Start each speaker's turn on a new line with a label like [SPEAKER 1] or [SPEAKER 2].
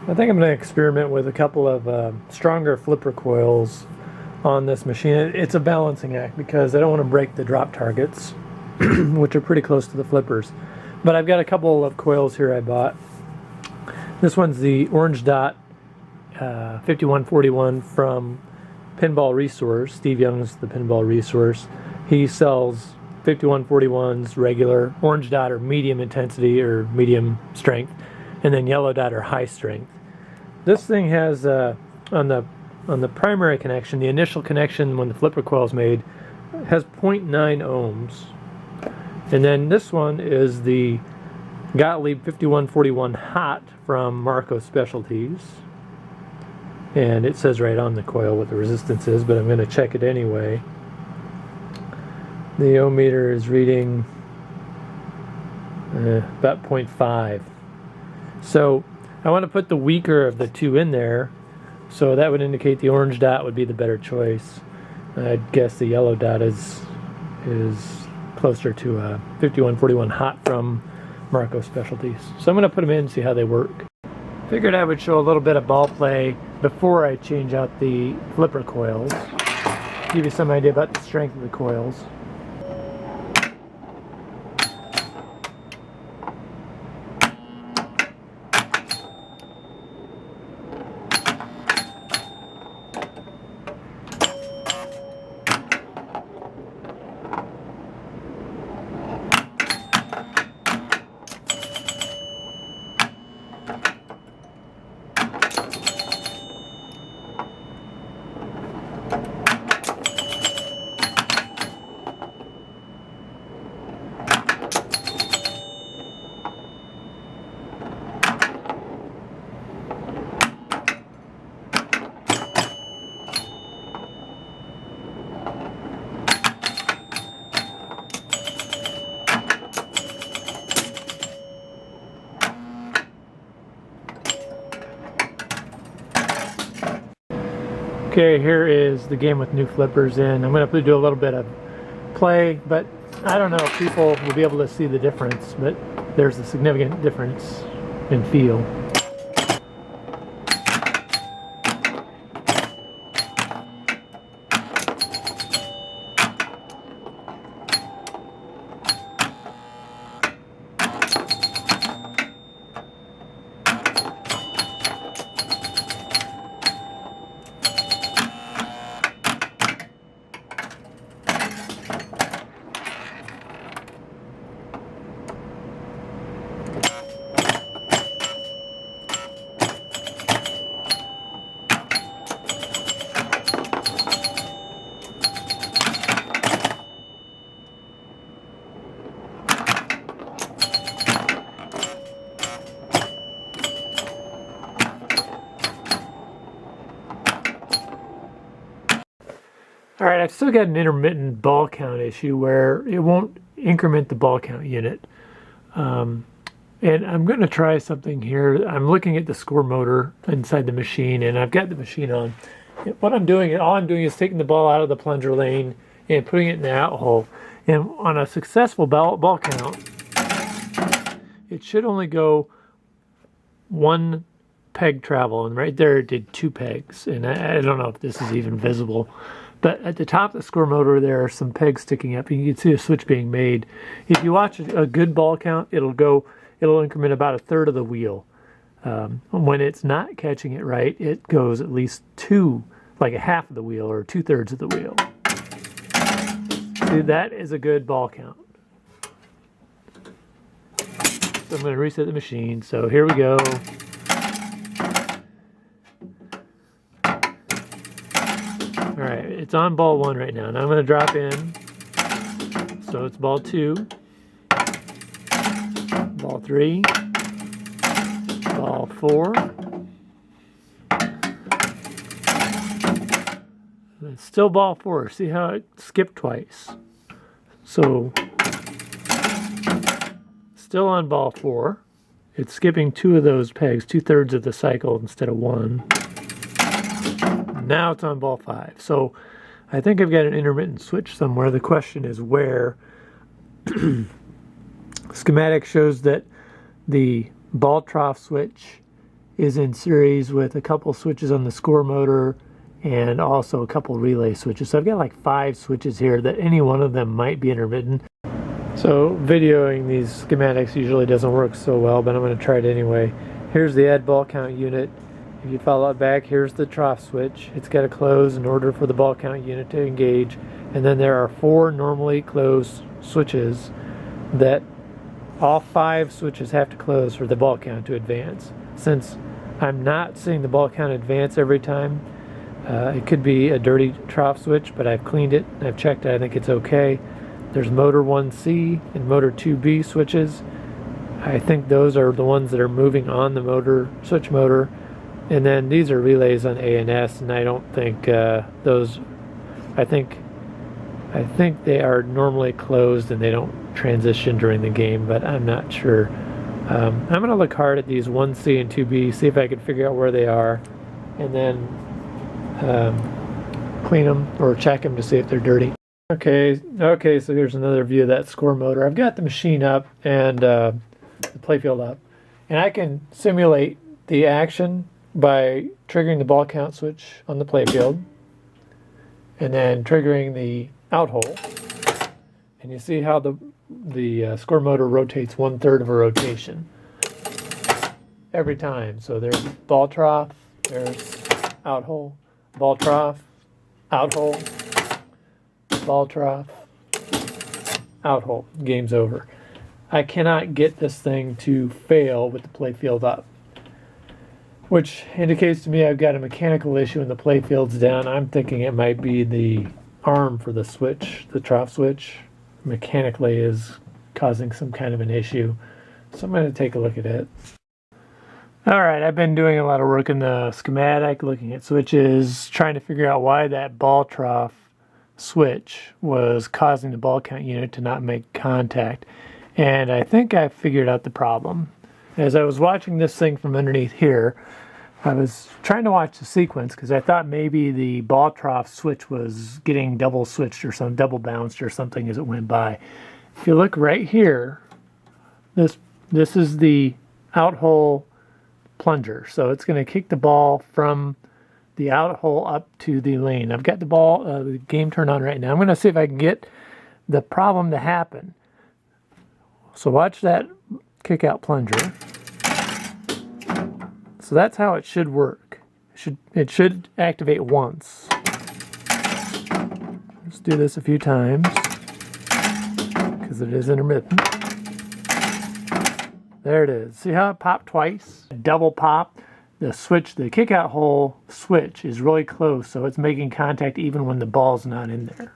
[SPEAKER 1] I think I'm going to experiment with a couple of stronger flipper coils on this machine. It's a balancing act because I don't want to break the drop targets, which are pretty close to the flippers. But I've got a couple of coils here I bought. This one's the orange dot 5141 from Pinball Resource. Steve Young's the Pinball Resource. He sells 5141s regular, orange dot or medium intensity or medium strength, and then yellow dot or high strength. This thing has on the primary connection, the initial connection when the flipper coil is made, has 0.9 ohms. And then this one is the Gottlieb 5141 hot from Marco Specialties. And it says right on the coil what the resistance is, but I'm going to check it anyway. The ohm meter is reading about 0.5. So I want to put the weaker of the two in there, so that would indicate the orange dot would be the better choice. I'd guess the yellow dot is closer to a 5141 hot from Marco Specialties. So I'm going to put them in and see how they work. Figured I would show a little bit of ball play before I change out the flipper coils. Give you some idea about the strength of the coils. Okay, here is the game with new flippers in. I'm going to do a little bit of play, but I don't know if people will be able to see the difference, but there's a significant difference in feel. Alright, I've still got an intermittent ball count issue where it won't increment the ball count unit. And I'm going to try something here. I'm looking at the score motor inside the machine, and I've got the machine on. All I'm doing is taking the ball out of the plunger lane and putting it in the out hole. And on a successful ball count, it should only go one peg travel, and right there it did 2 pegs. And I don't know if this is even visible. But at the top of the score motor, there are some pegs sticking up. You can see a switch being made. If you watch a good ball count, it'll increment about 1/3 of the wheel. When it's not catching it right, it goes at least like a half of the wheel or 2/3 of the wheel. See, that is a good ball count. So I'm going to reset the machine. So here we go. Alright, it's on ball 1 right now, and I'm going to drop in. So it's ball 2, ball 3, ball 4, and it's still ball 4. See how it skipped twice? So, still on ball 4. It's skipping 2 of those pegs, 2/3 of the cycle instead of 1. Now it's on ball 5. So I think I've got an intermittent switch somewhere. The question is where. Schematic shows that the ball trough switch is in series with a couple switches on the score motor and also a couple relay switches. So I've got like 5 switches here that any one of them might be intermittent. So videoing these schematics usually doesn't work so well, but I'm going to try it anyway. Here's the add ball count unit. If you follow it back, here's the trough switch. It's got to close in order for the ball count unit to engage. And then there are 4 normally closed switches that all 5 switches have to close for the ball count to advance. Since I'm not seeing the ball count advance every time, it could be a dirty trough switch, but I've cleaned it, I've checked it, I think it's okay. There's motor 1C and motor 2B switches. I think those are the ones that are moving on the motor, switch motor. And then these are relays on A and S, and I don't think those, I think they are normally closed and they don't transition during the game, but I'm not sure. I'm going to look hard at these 1C and 2B, see if I can figure out where they are, and then clean them or check them to see if they're dirty. Okay, so here's another view of that score motor. I've got the machine up and the playfield up, and I can simulate the action by triggering the ball count switch on the playfield and then triggering the out hole. And you see how the score motor rotates 1/3 of a rotation every time. So there's ball trough, there's out hole, ball trough, out hole, ball trough, out hole. Game's over. I cannot get this thing to fail with the playfield up, which indicates to me I've got a mechanical issue and the playfield's down. I'm thinking it might be the arm for the switch, the trough switch, mechanically is causing some kind of an issue. So I'm going to take a look at it. Alright, I've been doing a lot of work in the schematic, looking at switches, trying to figure out why that ball trough switch was causing the ball count unit to not make contact. And I think I figured out the problem. As I was watching this thing from underneath here, I was trying to watch the sequence because I thought maybe the ball trough switch was getting double switched or some double bounced or something as it went by. If you look right here, this is the out hole plunger. So it's going to kick the ball from the out hole up to the lane. I've got the game turned on right now. I'm going to see if I can get the problem to happen. So watch that kick out plunger. So that's how it should work. It should activate once. Let's do this a few times because it is intermittent. There it is. See how it popped twice? Double pop. The switch, the kick out hole switch is really close, so it's making contact even when the ball's not in there.